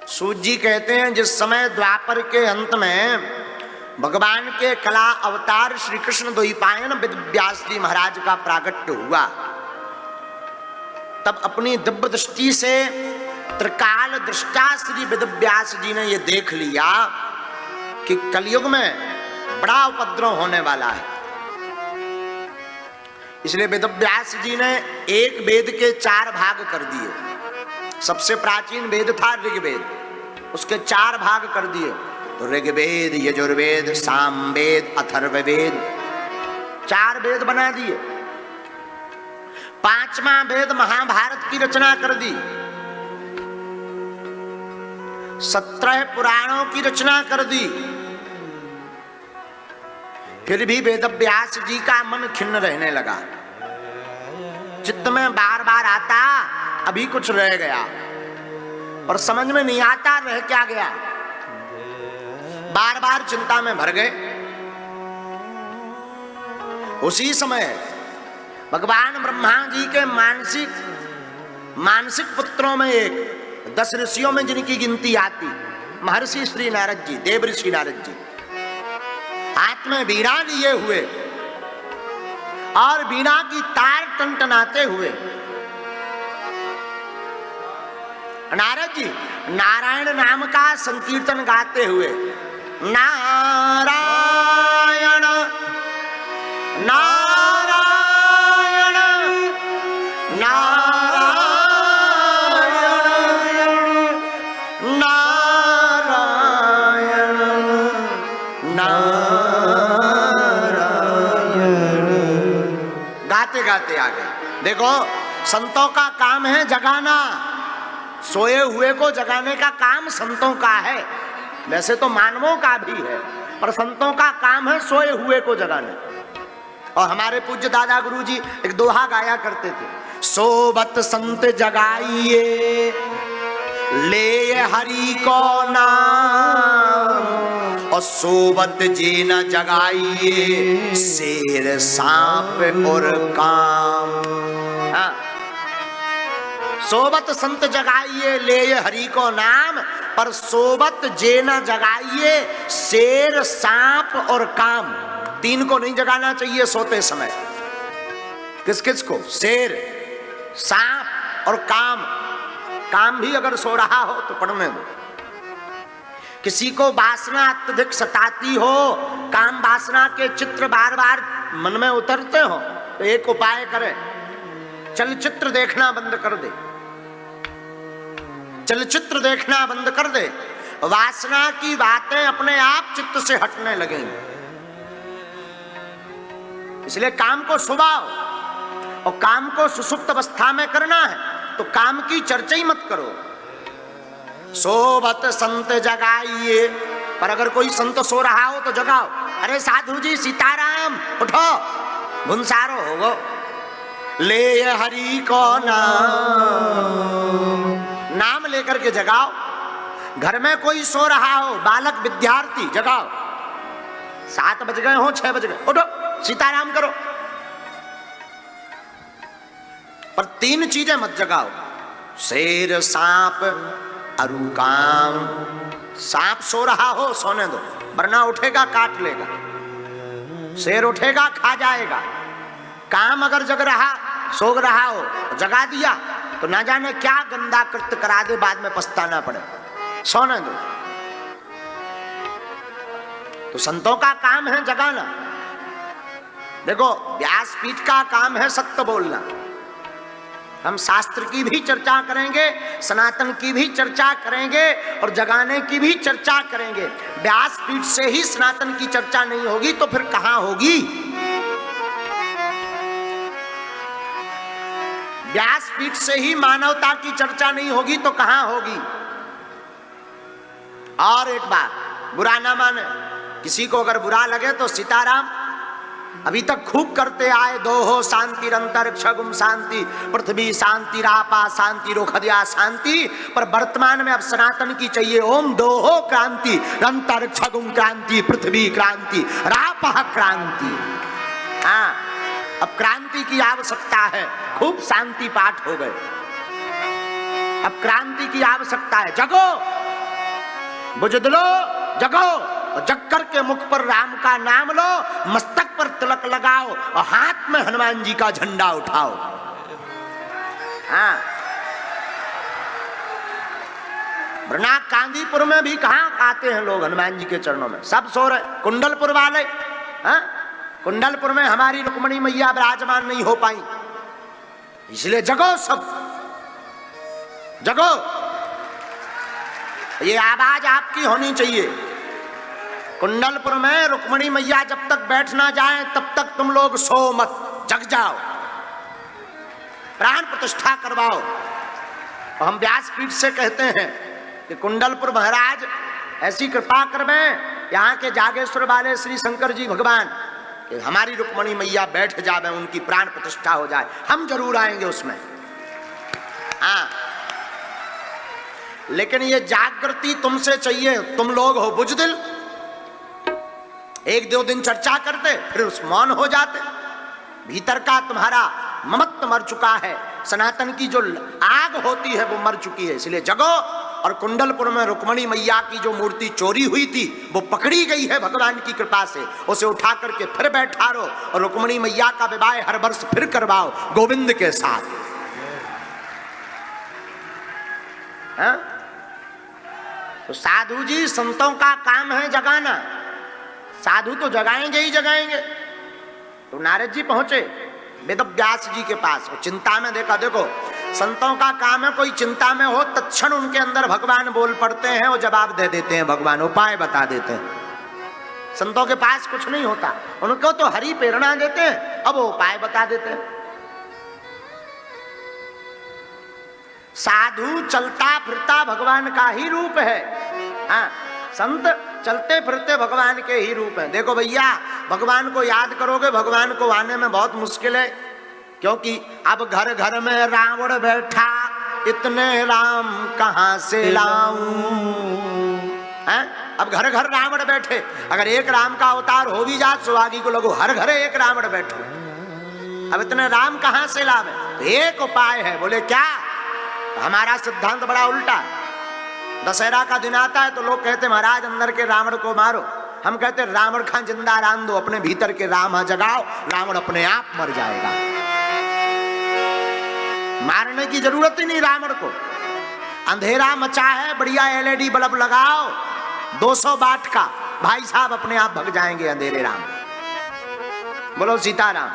सूत जी कहते हैं जिस समय द्वापर के अंत में भगवान के कला अवतार श्री कृष्ण द्वैपायन वेद व्यास जी महाराज का प्रागट्य हुआ, तब अपनी दिव्य दृष्टि से त्रिकाल दृष्टा श्री वेद व्यास जी ने यह देख लिया कि कलयुग में बड़ा उपद्रव होने वाला है। इसलिए वेद व्यास जी ने एक वेद के 4 भाग कर दिए। सबसे प्राचीन वेद था ऋग्वेद, उसके 4 भाग कर दिए। तो ऋग्वेद, यजुर्वेद, सामवेद, अथर्ववेद, 4 वेद बना दिए। 5वां वेद महाभारत की रचना कर दी। 17 पुराणों की रचना कर दी। फिर भी वेद व्यास जी का मन खिन्न रहने लगा। चित्त में बार बार आता अभी कुछ रह गया, और समझ में नहीं आता रह क्या गया। बार बार चिंता में भर गए। उसी समय भगवान ब्रह्मा जी के मानसिक पुत्रों में एक 10 ऋषियों में जिनकी गिनती आती, महर्षि श्री नारद जी, देव ऋषि नारद जी, हाथ में वीणा लिए हुए और वीणा की तार टनटनाते हुए नारद जी नारायण नाम का संकीर्तन गाते हुए नारायण नारायण नारायण नारायण नारायण गाते गाते आ गए। देखो, संतों का काम है जगाना, सोए हुए को जगाने का काम संतों का है। वैसे तो मानवों का भी है, पर संतों का काम है सोए हुए को जगाना। और हमारे पूज्य दादा गुरु जी एक दोहा गाया करते थे, सोबत संत जगाइए ले हरि को नाम, और सोबत जी न जगाइए शेर सांप और काम। हाँ, सोबत संत जगाइए ले हरि को नाम, पर सोबत जे न जगाइए शेर सांप और काम। 3 को नहीं जगाना चाहिए सोते समय। किस किस को? शेर, सांप और काम। काम भी अगर सो रहा हो तो पढ़ने दो। किसी को वासना अत्यधिक सताती हो, काम वासना के चित्र बार बार मन में उतरते हो, तो एक उपाय करे, चलचित्र देखना बंद कर दे। चलचित्र देखना बंद कर दे, वासना की बातें अपने आप चित्त से हटने लगेंगी। इसलिए काम को सुबाओ, और काम को सुसुप्त अवस्था में करना है तो काम की चर्चा ही मत करो। सोबत संत जगाइए, पर अगर कोई संत सो रहा हो तो जगाओ। अरे साधु जी सीताराम उठो, भुंसारो हो गो, ले हरि को नाम लेकर के जगाओ। घर में कोई सो रहा हो, बालक विद्यार्थी, जगाओ। 7 बज गए हो, 6 बज गए, उठो सीताराम करो। पर 3 चीजें मत जगाओ, शेर सांप अरु काम। सांप सो रहा हो सोने दो, वरना उठेगा काट लेगा। शेर उठेगा खा जाएगा। काम अगर जग रहा, सो रहा हो, जगा दिया तो ना जाने क्या गंदा कृत्य करा दे, बाद में पछताना पड़े। सोने दो। तो संतों का काम है जगाना। देखो, व्यासपीठ का काम है सत्य बोलना। हम शास्त्र की भी चर्चा करेंगे, सनातन की भी चर्चा करेंगे, और जगाने की भी चर्चा करेंगे। व्यासपीठ से ही सनातन की चर्चा नहीं होगी तो फिर कहां होगी? व्यासपीठ से ही मानवता की चर्चा नहीं होगी तो कहां होगी? और एक बात, बुरा ना माने। किसी को अगर बुरा लगे तो सीताराम अभी तक खूब करते आए, दो हो शांति अंतरिक्ष गुम शांति, पृथ्वी शांति रापा शांति रोखदिया शांति। पर वर्तमान में अब सनातन की चाहिए ओम दो हो क्रांति, अंतरिक्ष गुम क्रांति, पृथ्वी क्रांति, रापा क्रांति। हाँ, अब क्रांति की आवश्यकता है। खूब शांति पाठ हो गए, अब क्रांति की आवश्यकता है। जगो, बुजुर्गो जगो और जग करके मुख पर राम का नाम लो, मस्तक पर तिलक लगाओ और हाथ में हनुमान जी का झंडा उठाओ। हाँ, वरना कांदीपुर में भी कहां आते हैं लोग हनुमान जी के चरणों में, सब सो रहे। कुंडलपुर वाले, हाँ, कुंडलपुर में हमारी रुक्मणी मैया विराजमान नहीं हो पाई, इसलिए जगो, सब जगो। ये आवाज आपकी होनी चाहिए। कुंडलपुर में रुक्मणी मैया जब तक बैठ ना जाए तब तक तुम लोग सो मत, जग जाओ, प्राण प्रतिष्ठा करवाओ। और हम व्यासपीठ से कहते हैं कि कुंडलपुर महाराज ऐसी कृपा करवें, यहाँ के जागेश्वर वाले श्री शंकर जी भगवान, कि हमारी रुक्मणी मैया बैठ जावे, उनकी प्राण प्रतिष्ठा हो जाए। हम जरूर आएंगे उसमें। हाँ, लेकिन ये जागृति तुमसे चाहिए। तुम लोग हो बुजदिल, एक दो दिन चर्चा करते फिर उस मौन हो जाते। भीतर का तुम्हारा ममत्व मर चुका है, सनातन की जो आग होती है वो मर चुकी है, इसलिए जगो। और कुंडलपुर में रुक्मणी मैया की जो मूर्ति चोरी हुई थी वो पकड़ी गई है भगवान की कृपा से, उसे उठा करके फिर बैठारो और रुक्मणी मैया का विवाह हर वर्ष फिर करवाओ गोविंद के साथ। हाँ? तो साधु जी, संतों का काम है जगाना, साधु तो जगाएंगे ही जगाएंगे। तो नारद जी पहुंचे वेद व्यास जी के पास, और चिंता में देखा, देखो संतों का काम है, कोई चिंता में हो तत्क्षण उनके अंदर भगवान बोल पड़ते हैं और जवाब दे देते हैं, भगवान उपाय बता देते हैं। संतों के पास कुछ नहीं होता, उनको तो हरि प्रेरणा देते हैं, अब वो उपाय बता देते हैं। साधु चलता फिरता भगवान का ही रूप है। हाँ, संत चलते फिरते भगवान के ही रूप हैं। देखो भैया, भगवान को याद करोगे, भगवान को आने में बहुत मुश्किल है, क्योंकि अब घर घर में रावण बैठा, इतने राम कहां से लाऊं। अब घर घर रावण बैठे, अगर एक राम का अवतार हो भी जाए सुहागी को लगो हर घरे एक रावण बैठे, अब इतने राम कहां से लावे। तो एक उपाय है। बोले क्या? हमारा सिद्धांत बड़ा उल्टा। दशहरा का दिन आता है तो लोग कहते महाराज अंदर के रावण को मारो, हम कहते रावण खां जिंदा राम दो, अपने भीतर के राम जगाओ, रावण अपने आप मर जाएगा। मारने की जरूरत ही नहीं रावण को। अंधेरा मचा है, बढ़िया LED बल्ब लगाओ 200 वाट का, भाई साहब अपने आप भग जाएंगे अंधेरे राम। बोलो सीताराम।